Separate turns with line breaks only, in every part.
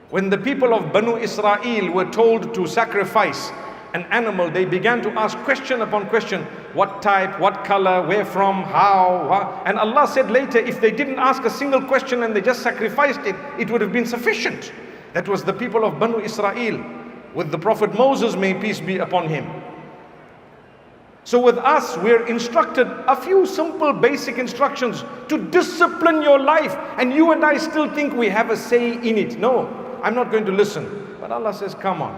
When the people of Banu Israel were told to sacrifice an animal, they began to ask question upon question. What type, what color, where from, how? And Allah said later, if they didn't ask a single question and they just sacrificed it, it would have been sufficient. That was the people of Banu Israel with the Prophet Moses, may peace be upon him. So with us, we're instructed a few simple basic instructions to discipline your life. And you and I still think we have a say in it. No, I'm not going to listen. But Allah says, come on.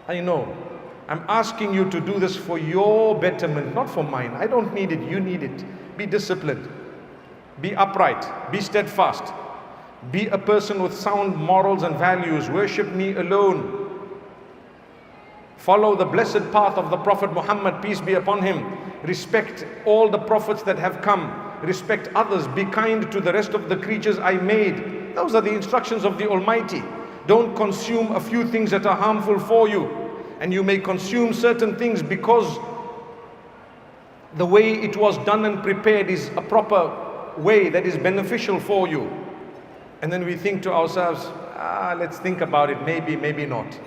I know. I'm asking you to do this for your betterment, not for mine. I don't need it. You need it. Be disciplined. Be upright. Be steadfast. Be a person with sound morals and values. Worship me alone. Follow the blessed path of the Prophet Muhammad, peace be upon him. Respect all the prophets that have come. Respect others. Be kind to the rest of the creatures I made. Those are the instructions of the Almighty. Don't consume a few things that are harmful for you. And you may consume certain things because the way it was done and prepared is a proper way that is beneficial for you. And then we think to ourselves, let's think about it, maybe, maybe not.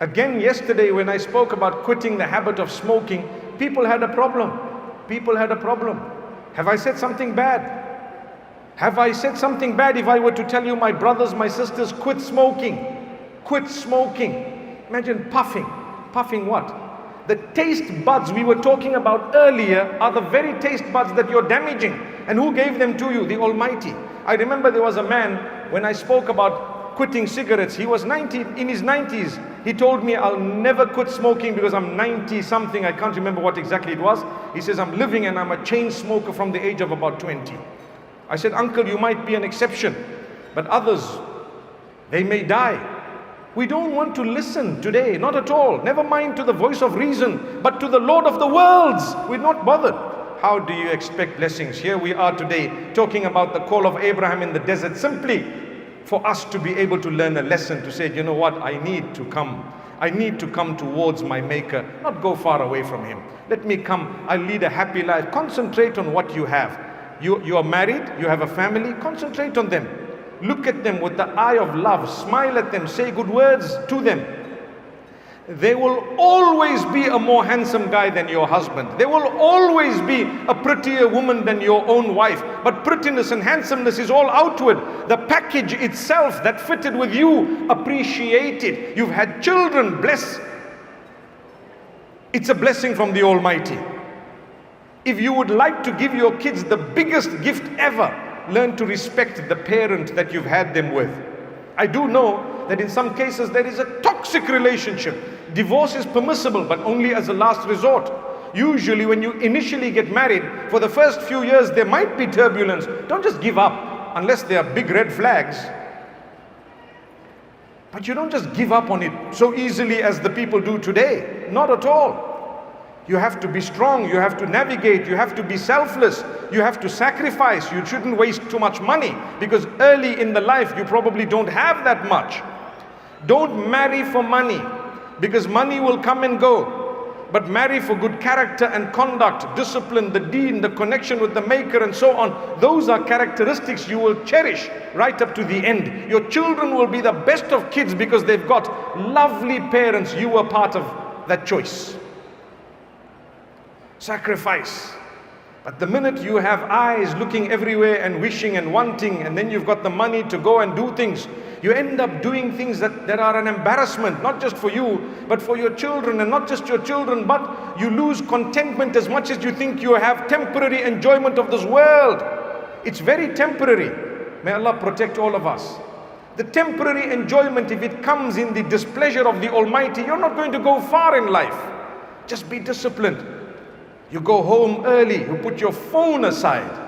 Again, yesterday when I spoke about quitting the habit of smoking, people had a problem. People had a problem. Have I said something bad? Have I said something bad if I were to tell you, my brothers, my sisters, quit smoking? Quit smoking. Imagine puffing. Puffing what? The taste buds we were talking about earlier are the very taste buds that you're damaging. And who gave them to you? The Almighty. I remember there was a man, when I spoke about quitting cigarettes, he was in his 90s. He told me, I'll never quit smoking because I'm 90 something. I can't remember what exactly it was. He says, I'm living and I'm a chain smoker from the age of about 20. I said, uncle, you might be an exception, but others, they may die. We don't want to listen today, not at all. Never mind to the voice of reason, but to the Lord of the worlds. We're not bothered. How do you expect blessings? Here we are today talking about the call of Abraham in the desert, simply for us to be able to learn a lesson, to say, you know what, I need to come. I need to come towards my Maker, not go far away from Him. Let me come, I'll lead a happy life. Concentrate on what you have. You are married, you have a family, concentrate on them. Look at them with the eye of love, smile at them, say good words to them. There will always be a more handsome guy than your husband. There will always be a prettier woman than your own wife. But prettiness and handsomeness is all outward. The package itself that fitted with you, appreciate it. You've had children, bless. It's a blessing from the Almighty. If you would like to give your kids the biggest gift ever, learn to respect the parent that you've had them with. I do know that in some cases there is a toxic relationship. Divorce is permissible, but only as a last resort. Usually when you initially get married, for the first few years there might be turbulence. Don't just give up unless there are big red flags. But you don't just give up on it so easily as the people do today. Not at all. You have to be strong, you have to navigate, you have to be selfless, you have to sacrifice. You shouldn't waste too much money because early in the life you probably don't have that much. Don't marry for money because money will come and go. But marry for good character and conduct, discipline, the deen, the connection with the Maker and so on. Those are characteristics you will cherish right up to the end. Your children will be the best of kids because they've got lovely parents. You were part of that choice. Sacrifice. But the minute you have eyes looking everywhere and wishing and wanting, and then you've got the money to go and do things, you end up doing things that are an embarrassment, not just for you, but for your children. And not just your children, but you lose contentment as much as you think you have temporary enjoyment of this world. It's very temporary. May Allah protect all of us. The temporary enjoyment, if it comes in the displeasure of the Almighty, you're not going to go far in life. Just be disciplined. You go home early, you put your phone aside.